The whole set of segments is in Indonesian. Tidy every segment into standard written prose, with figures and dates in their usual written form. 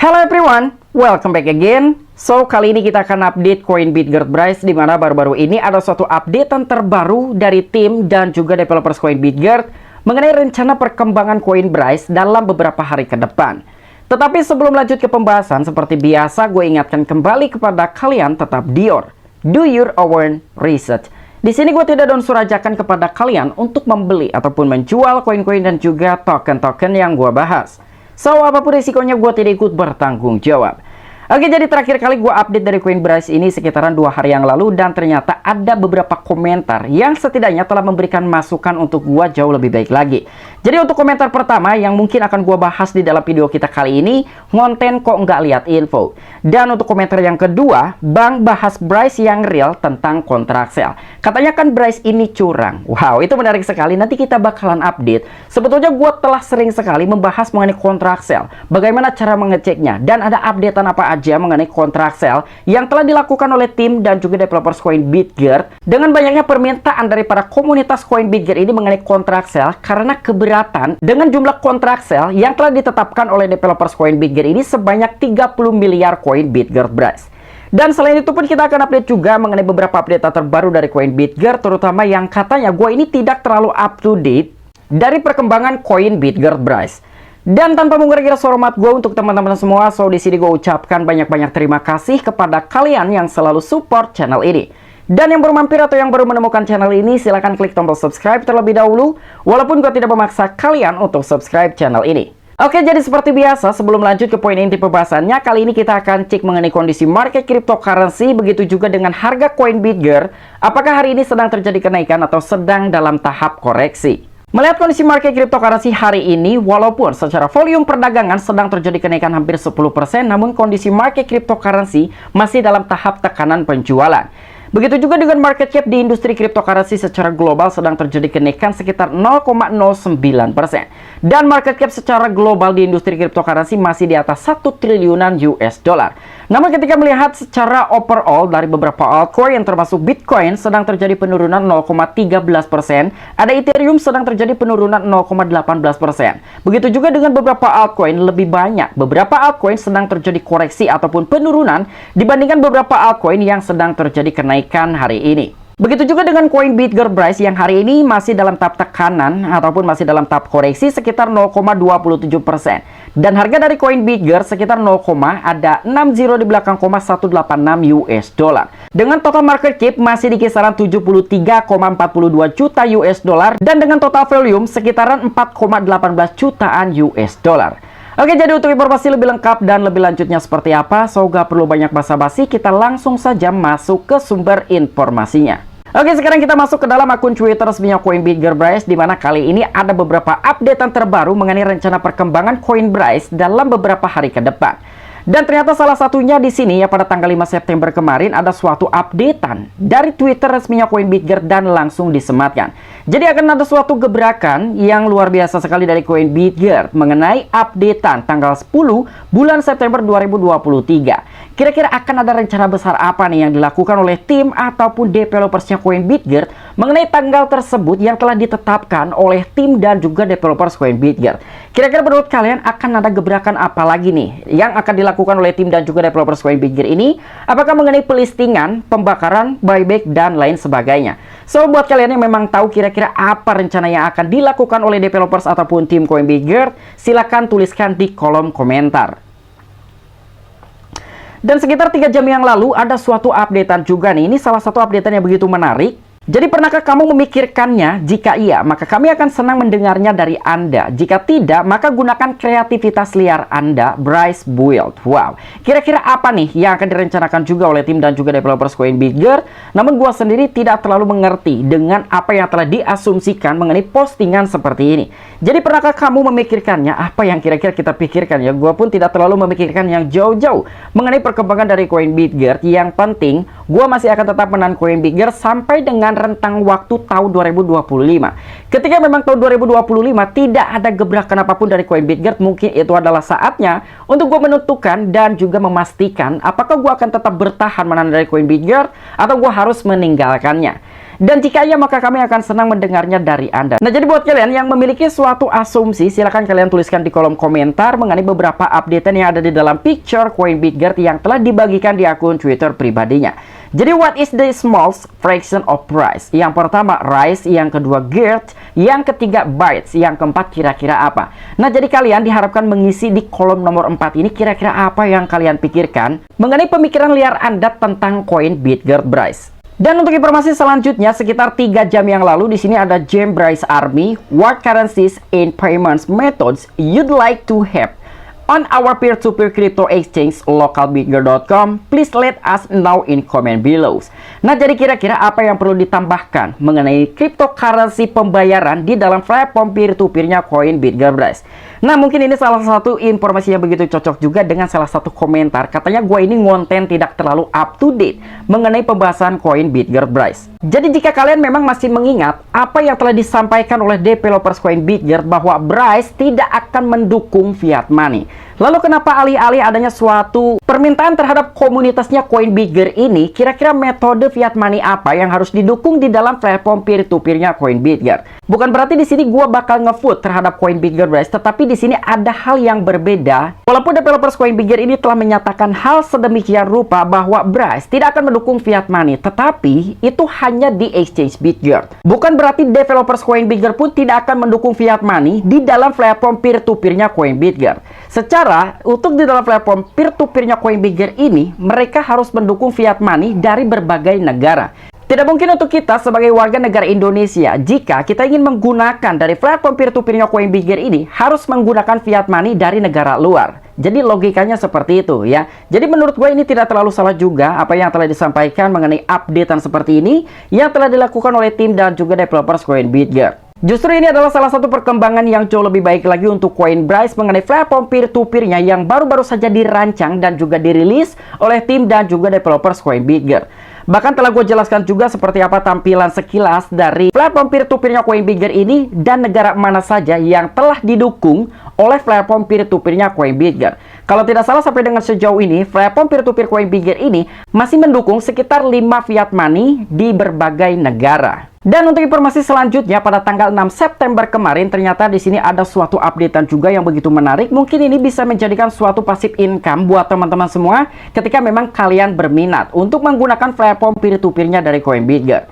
Hello everyone, welcome back again. So, kali ini kita akan update koin BitGert Bryce, di mana baru-baru ini ada suatu updatean terbaru dari tim dan juga developers koin BitGert mengenai rencana perkembangan koin Bryce dalam beberapa hari ke depan. Tetapi sebelum lanjut ke pembahasan, seperti biasa gue ingatkan kembali kepada kalian tetap do your own research. Di sini gue tidak unsur ajakan kepada kalian untuk membeli ataupun menjual koin-koin dan juga token-token yang gue bahas. So, apapun risikonya gue tidak ikut bertanggung jawab. Oke, jadi terakhir kali gue update dari koin Bryce ini sekitaran 2 hari yang lalu, dan ternyata ada beberapa komentar yang setidaknya telah memberikan masukan untuk gue jauh lebih baik lagi. Jadi untuk komentar pertama yang mungkin akan gue bahas di dalam video kita kali ini, ngonten kok nggak lihat info. Dan untuk komentar yang kedua, Bang bahas Bryce yang real tentang kontrak sell. Katanya kan Bryce ini curang. Wow, itu menarik sekali, nanti kita bakalan update. Sebetulnya gue telah sering sekali membahas mengenai kontrak sell, bagaimana cara mengeceknya, dan ada updatean apa aja mengenai kontrak sell yang telah dilakukan oleh tim dan juga developers koin BitGert. Dengan banyaknya permintaan dari para komunitas koin BitGert ini mengenai kontrak sell karena keberatan dengan jumlah kontrak sell yang telah ditetapkan oleh developers koin BitGert ini sebanyak 30 miliar koin BitGert Bryce. Dan selain itu pun kita akan update juga mengenai beberapa update terbaru dari koin BitGert, terutama yang katanya gue ini tidak terlalu up to date dari perkembangan koin BitGert Bryce. Dan tanpa mengurangi rasa hormat gue untuk teman-teman semua, so di sini gue ucapkan banyak-banyak terima kasih kepada kalian yang selalu support channel ini. Dan yang baru mampir atau yang baru menemukan channel ini, silahkan klik tombol subscribe terlebih dahulu, walaupun gue tidak memaksa kalian untuk subscribe channel ini. Oke, jadi seperti biasa, sebelum lanjut ke poin inti pembahasannya, kali ini kita akan cek mengenai kondisi market cryptocurrency, begitu juga dengan harga koin BitGert, apakah hari ini sedang terjadi kenaikan atau sedang dalam tahap koreksi. Melihat kondisi market cryptocurrency hari ini, walaupun secara volume perdagangan sedang terjadi kenaikan hampir 10%, namun kondisi market cryptocurrency masih dalam tahap tekanan penjualan. Begitu juga dengan market cap di industri cryptocurrency secara global sedang terjadi kenaikan sekitar 0,09%. Dan market cap secara global di industri cryptocurrency masih di atas 1 triliunan US dollar. Namun ketika melihat secara overall dari beberapa altcoin termasuk Bitcoin sedang terjadi penurunan 0,13%, ada Ethereum sedang terjadi penurunan 0,18%. Begitu juga dengan beberapa altcoin lebih banyak. Beberapa altcoin sedang terjadi koreksi ataupun penurunan dibandingkan beberapa altcoin yang sedang terjadi kenaikan hari ini. Begitu juga dengan koin BitGert Bryce yang hari ini masih dalam tahap tekanan ataupun masih dalam tahap koreksi sekitar 0,27%. Dan harga dari koin BitGert sekitar 0, ada 60 di belakang 186 US dollar. Dengan total market cap masih di kisaran 73,42 juta US dollar dan dengan total volume sekitaran 4,18 jutaan US dollar. Oke, jadi untuk informasi lebih lengkap dan lebih lanjutnya seperti apa, so gak perlu banyak basa-basi, kita langsung saja masuk ke sumber informasinya. Oke, sekarang kita masuk ke dalam akun Twitter resminya koin BitGert Bryce, di mana kali ini ada beberapa updatean terbaru mengenai rencana perkembangan koin Bryce dalam beberapa hari ke depan. Dan ternyata salah satunya di sini ya, pada tanggal 5 September kemarin ada suatu updatean dari Twitter resminya koin BitGert dan langsung disematkan. Jadi akan ada suatu gebrakan yang luar biasa sekali dari koin BitGert mengenai updatean tanggal 10 bulan September 2023. Kira-kira akan ada rencana besar apa nih yang dilakukan oleh tim ataupun developersnya koin BitGert mengenai tanggal tersebut yang telah ditetapkan oleh tim dan juga developers koin BitGert. Kira-kira menurut kalian akan ada gebrakan apa lagi nih yang akan dilakukan oleh tim dan juga developers koin BitGert ini? Apakah mengenai pelistingan, pembakaran, buyback, dan lain sebagainya? So, buat kalian yang memang tahu kira-kira apa rencana yang akan dilakukan oleh developers ataupun tim koin BitGert, silahkan tuliskan di kolom komentar. Dan sekitar 3 jam yang lalu ada suatu updatean juga nih. Ini salah satu updatean yang begitu menarik. Jadi pernahkah kamu memikirkannya? Jika iya, maka kami akan senang mendengarnya dari Anda. Jika tidak, maka gunakan kreativitas liar Anda, Bryce Build. Wow, kira-kira apa nih yang akan direncanakan juga oleh tim dan juga developers koin BitGert? Namun gua sendiri tidak terlalu mengerti dengan apa yang telah diasumsikan mengenai postingan seperti ini. Jadi pernahkah kamu memikirkannya? Apa yang kira-kira kita pikirkan ya? Gua pun tidak terlalu memikirkan yang jauh-jauh mengenai perkembangan dari koin BitGert. Yang penting, gua masih akan tetap menahan koin BitGert sampai dengan rentang waktu tahun 2025. Ketika memang tahun 2025 tidak ada gebrakan apapun dari Coin BitGert, mungkin itu adalah saatnya untuk gue menentukan dan juga memastikan apakah gue akan tetap bertahan menandai Coin BitGert atau gue harus meninggalkannya. Dan jika iya, maka kami akan senang mendengarnya dari Anda. Nah, jadi buat kalian yang memiliki suatu asumsi, silahkan kalian tuliskan di kolom komentar mengenai beberapa updatean yang ada di dalam picture Coin BitGert yang telah dibagikan di akun Twitter pribadinya. Jadi, what is the smallest fraction of price? Yang pertama, rise. Yang kedua, Gert. Yang ketiga, bytes. Yang keempat, kira-kira apa? Nah, jadi kalian diharapkan mengisi di kolom nomor 4 ini kira-kira apa yang kalian pikirkan mengenai pemikiran liar Anda tentang Coin BitGert Bryce. Dan untuk informasi selanjutnya, sekitar 3 jam yang lalu di sini ada James Bryce Army, what currencies and payments methods you'd like to have on our peer-to-peer crypto exchange localbitgert.com. Please let us know in comment below. Nah, jadi kira-kira apa yang perlu ditambahkan mengenai cryptocurrency pembayaran di dalam platform peer-to-peernya Coin BitGert Bryce? Nah, mungkin ini salah satu informasi yang begitu cocok juga dengan salah satu komentar. Katanya gue ini ngonten tidak terlalu up to date mengenai pembahasan Coin BitGert Bryce. Jadi jika kalian memang masih mengingat apa yang telah disampaikan oleh developers Coin BitGert bahwa Bryce tidak akan mendukung fiat money. Lalu kenapa alih-alih adanya suatu permintaan terhadap komunitasnya Coin BitGert ini, kira-kira metode fiat money apa yang harus didukung di dalam platform peer-to-peernya Coin BitGert? Bukan berarti di sini gua bakal nge-vote terhadap Coin BitGert Bryce, tetapi di sini ada hal yang berbeda. Walaupun developers Coin BitGert ini telah menyatakan hal sedemikian rupa bahwa Bryce tidak akan mendukung fiat money, tetapi itu hanya di exchange BitGert. Bukan berarti developers Coin BitGert pun tidak akan mendukung fiat money di dalam platform peer-to-peernya Coin BitGert. Secara untuk di dalam platform peer-to-peernya Coin BitGert ini, mereka harus mendukung fiat money dari berbagai negara. Tidak mungkin untuk kita sebagai warga negara Indonesia, jika kita ingin menggunakan dari platform peer-to-peernya Coin BitGert ini, harus menggunakan fiat money dari negara luar. Jadi logikanya seperti itu ya. Jadi menurut gue ini tidak terlalu salah juga apa yang telah disampaikan mengenai updatean seperti ini yang telah dilakukan oleh tim dan juga developers Coin BitGert. Justru ini adalah salah satu perkembangan yang jauh lebih baik lagi untuk Coin Bryce mengenai platform peer-to-peernya yang baru-baru saja dirancang dan juga dirilis oleh tim dan juga developers Coin BitGert. Bahkan telah gue jelaskan juga seperti apa tampilan sekilas dari platform peer-to-peernya Coin BitGert ini dan negara mana saja yang telah didukung oleh platform peer-to-peernya Coin BitGert. Kalau tidak salah sampai dengan sejauh ini, platform peer-to-peer Coin BitGert ini masih mendukung sekitar 5 fiat money di berbagai negara. Dan untuk informasi selanjutnya, pada tanggal 6 September kemarin ternyata di sini ada suatu updatean juga yang begitu menarik. Mungkin ini bisa menjadikan suatu passive income buat teman-teman semua ketika memang kalian berminat untuk menggunakan platform peer-to-peernya dari Coin BitGert.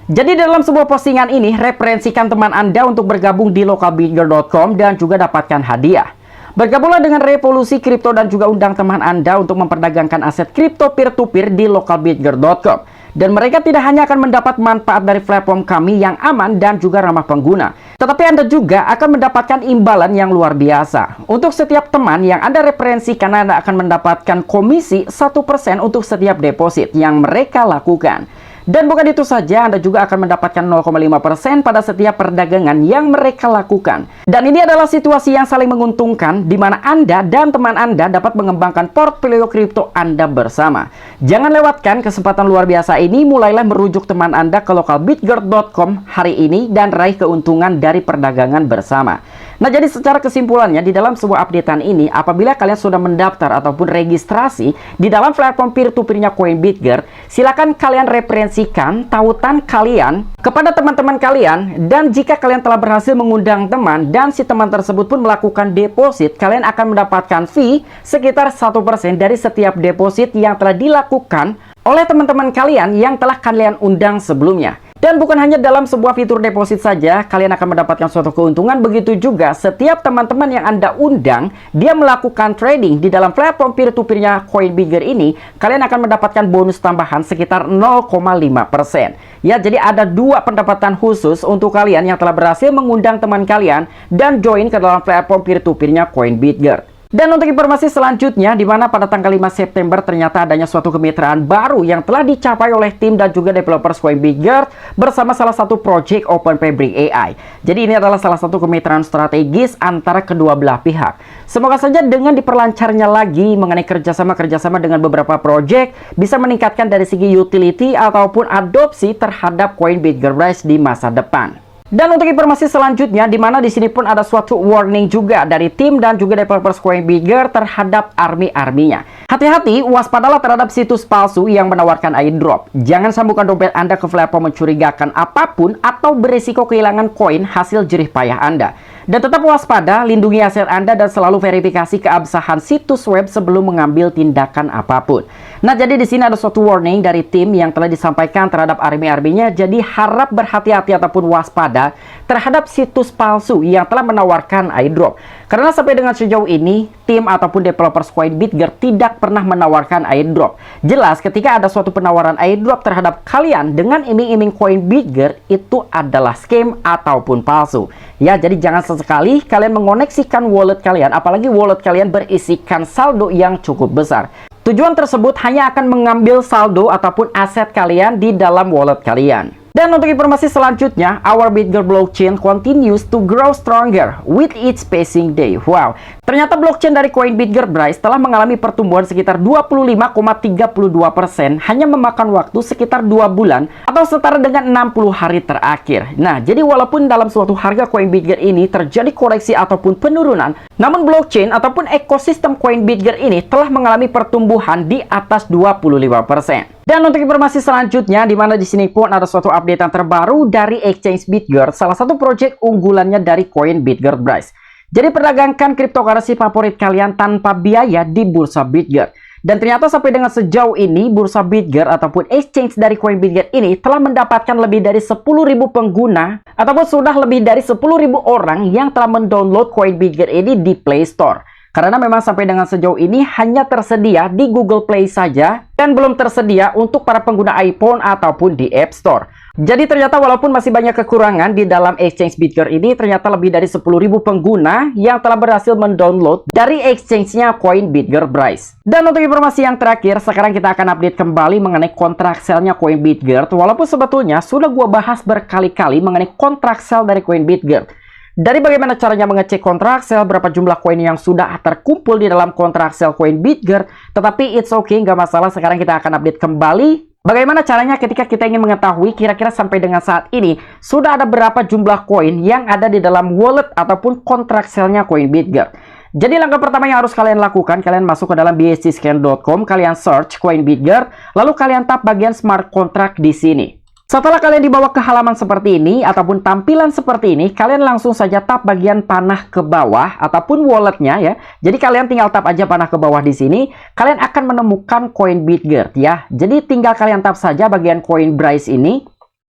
Jadi dalam sebuah postingan ini, referensikan teman Anda untuk bergabung di localbitgert.com dan juga dapatkan hadiah. Bergabunglah dengan revolusi kripto dan juga undang teman Anda untuk memperdagangkan aset kripto peer-to-peer di localbitgert.com. Dan mereka tidak hanya akan mendapat manfaat dari platform kami yang aman dan juga ramah pengguna, tetapi Anda juga akan mendapatkan imbalan yang luar biasa. Untuk setiap teman yang Anda referensikan, Anda akan mendapatkan komisi 1% untuk setiap deposit yang mereka lakukan. Dan bukan itu saja, Anda juga akan mendapatkan 0,5% pada setiap perdagangan yang mereka lakukan. Dan ini adalah situasi yang saling menguntungkan, di mana Anda dan teman Anda dapat mengembangkan portfolio kripto Anda bersama. Jangan lewatkan kesempatan luar biasa ini, mulailah merujuk teman Anda ke localbitgert.com hari ini dan raih keuntungan dari perdagangan bersama. Nah, jadi secara kesimpulannya, di dalam sebuah updatean ini, apabila kalian sudah mendaftar ataupun registrasi di dalam platform peer-to-peernya Coin BitGert, silakan kalian referensikan tautan kalian kepada teman-teman kalian, dan jika kalian telah berhasil mengundang teman dan si teman tersebut pun melakukan deposit, kalian akan mendapatkan fee sekitar 1% dari setiap deposit yang telah dilakukan oleh teman-teman kalian yang telah kalian undang sebelumnya. Dan bukan hanya dalam sebuah fitur deposit saja, kalian akan mendapatkan suatu keuntungan. Begitu juga setiap teman-teman yang Anda undang, dia melakukan trading di dalam platform peer-to-peernya Coin BitGert ini, kalian akan mendapatkan bonus tambahan sekitar 0,5%. Ya, jadi ada 2 pendapatan khusus untuk kalian yang telah berhasil mengundang teman kalian dan join ke dalam platform peer-to-peernya Coin BitGert. Dan untuk informasi selanjutnya, di mana pada tanggal 5 September ternyata adanya suatu kemitraan baru yang telah dicapai oleh tim dan juga developers Coinbitgert bersama salah satu project Open Fabric AI. Jadi ini adalah salah satu kemitraan strategis antara kedua belah pihak. Semoga saja dengan diperlancarnya lagi mengenai kerjasama dengan beberapa project bisa meningkatkan dari segi utility ataupun adopsi terhadap Coinbitgert Bryce di masa depan. Dan untuk informasi selanjutnya, di mana di sini pun ada suatu warning juga dari tim dan juga developers Coinbitgert terhadap army-arminya. Hati-hati, waspadalah terhadap situs palsu yang menawarkan airdrop. Jangan sambungkan dompet Anda ke platform mencurigakan apapun atau berisiko kehilangan koin hasil jerih payah Anda. Dan tetap waspada, lindungi aset Anda dan selalu verifikasi keabsahan situs web sebelum mengambil tindakan apapun. Nah, jadi di sini ada suatu warning dari tim yang telah disampaikan terhadap army-arminya. Jadi harap berhati-hati ataupun waspada terhadap situs palsu yang telah menawarkan airdrop. Karena sampai dengan sejauh ini, tim ataupun developers Coinbitgert tidak pernah menawarkan airdrop. Jelas ketika ada suatu penawaran airdrop terhadap kalian dengan iming-iming Coinbitgert, itu adalah scam ataupun palsu. Ya, jadi jangan sesekali kalian mengoneksikan wallet kalian, apalagi wallet kalian berisikan saldo yang cukup besar. Tujuan tersebut hanya akan mengambil saldo ataupun aset kalian di dalam wallet kalian. Dan untuk informasi selanjutnya, our Bitgert blockchain continues to grow stronger with each passing day. Wow, ternyata blockchain dari Coinbitgert Bryce telah mengalami pertumbuhan sekitar 25,32% hanya memakan waktu sekitar 2 bulan atau setara dengan 60 hari terakhir. Nah, jadi walaupun dalam suatu harga Coinbitgert ini terjadi koreksi ataupun penurunan, namun blockchain ataupun ekosistem Coinbitgert ini telah mengalami pertumbuhan di atas 25%. Dan untuk informasi selanjutnya, di mana di sini pun ada suatu updatean terbaru dari Exchange Bitgert, salah satu project unggulannya dari Coinbitgert Bryce. Jadi perdagangkan cryptocurrency favorit kalian tanpa biaya di bursa Bitgert. Dan ternyata sampai dengan sejauh ini, bursa Bitgert ataupun exchange dari Coinbitgert ini telah mendapatkan lebih dari 10.000 pengguna ataupun sudah lebih dari 10.000 orang yang telah mendownload Coinbitgert ini di Play Store. Karena memang sampai dengan sejauh ini hanya tersedia di Google Play saja dan belum tersedia untuk para pengguna iPhone ataupun di App Store. Jadi ternyata walaupun masih banyak kekurangan di dalam exchange Bitgert ini, ternyata lebih dari 10.000 pengguna yang telah berhasil mendownload dari exchange-nya Coinbitgert Bryce. Dan untuk informasi yang terakhir, sekarang kita akan update kembali mengenai kontrak sell-nya Coinbitgert. Walaupun sebetulnya sudah gua bahas berkali-kali mengenai kontrak sell dari Coinbitgert. Dari bagaimana caranya mengecek kontrak sell, berapa jumlah koin yang sudah terkumpul di dalam kontrak sell Coinbitgert. Tetapi it's okay, nggak masalah. Sekarang kita akan update kembali bagaimana caranya ketika kita ingin mengetahui kira-kira sampai dengan saat ini sudah ada berapa jumlah koin yang ada di dalam wallet ataupun kontrak sell-nya Coinbitgert. Jadi langkah pertama yang harus kalian lakukan, kalian masuk ke dalam bscscan.com, kalian search Coinbitgert, lalu kalian tap bagian smart contract di sini. Setelah kalian dibawa ke halaman seperti ini ataupun tampilan seperti ini, kalian langsung saja tap bagian panah ke bawah ataupun walletnya ya. Jadi kalian tinggal tap aja panah ke bawah di sini, kalian akan menemukan Coinbitgert ya. Jadi tinggal kalian tap saja bagian Coin Bryce ini.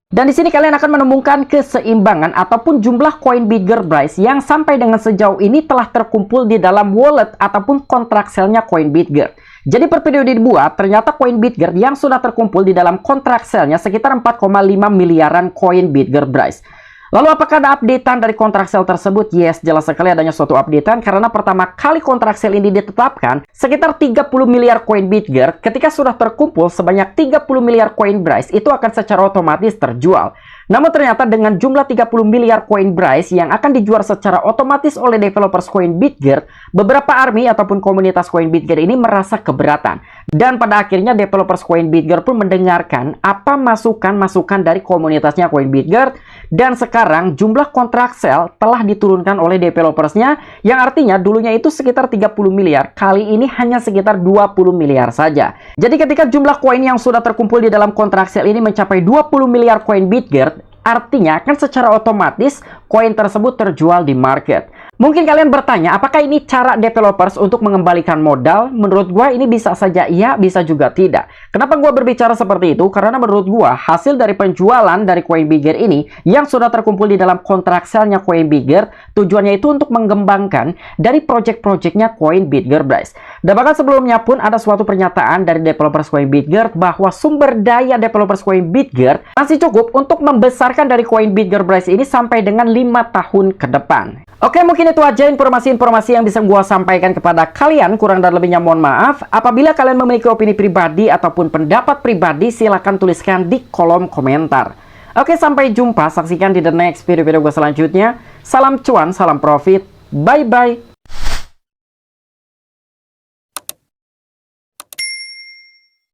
Dan di sini kalian akan menemukan keseimbangan ataupun jumlah Coinbitgert Bryce yang sampai dengan sejauh ini telah terkumpul di dalam wallet ataupun kontrak sell-nya Coinbitgert. Jadi per periode dibuat, ternyata Coinbitgert yang sudah terkumpul di dalam kontrak sell-nya sekitar 4,5 miliaran Coinbitgert Bryce. Lalu apakah ada updatean dari kontrak sell tersebut? Yes, jelas sekali adanya suatu updatean karena pertama kali kontrak sell ini ditetapkan sekitar 30 miliar Coinbitgert ketika sudah terkumpul sebanyak 30 miliar Coin Bryce itu akan secara otomatis terjual. Namun ternyata dengan jumlah 30 miliar Coin Bryce yang akan dijual secara otomatis oleh developers Coinbitgert, beberapa army ataupun komunitas Coinbitgert ini merasa keberatan. Dan pada akhirnya developers Coinbitgert pun mendengarkan apa masukan-masukan dari komunitasnya Coinbitgert, dan sekarang jumlah kontrak sell telah diturunkan oleh developersnya, yang artinya dulunya itu sekitar 30 miliar, kali ini hanya sekitar 20 miliar saja. Jadi ketika jumlah koin yang sudah terkumpul di dalam kontrak sell ini mencapai 20 miliar Coinbitgert, artinya kan secara otomatis koin tersebut terjual di market. Mungkin kalian bertanya, apakah ini cara developers untuk mengembalikan modal? Menurut gua ini bisa saja iya, bisa juga tidak. Kenapa gua berbicara seperti itu? Karena menurut gua hasil dari penjualan dari Coinbitgert ini yang sudah terkumpul di dalam kontrak sell-nya Coinbitgert, tujuannya itu untuk mengembangkan dari project-projectnya Coinbitgert Bryce. Dan bahkan sebelumnya pun ada suatu pernyataan dari developers Coinbitgert bahwa sumber daya developers Coinbitgert masih cukup untuk membesarkan dari Coinbitgert Bryce ini sampai dengan 5 tahun ke depan. Oke, mungkin itu aja informasi-informasi yang bisa gua sampaikan kepada kalian. Kurang dan lebihnya mohon maaf. Apabila kalian memiliki opini pribadi ataupun pendapat pribadi, silahkan tuliskan di kolom komentar. Oke, sampai jumpa. Saksikan di the next video-video gue selanjutnya. Salam cuan, salam profit. Bye-bye.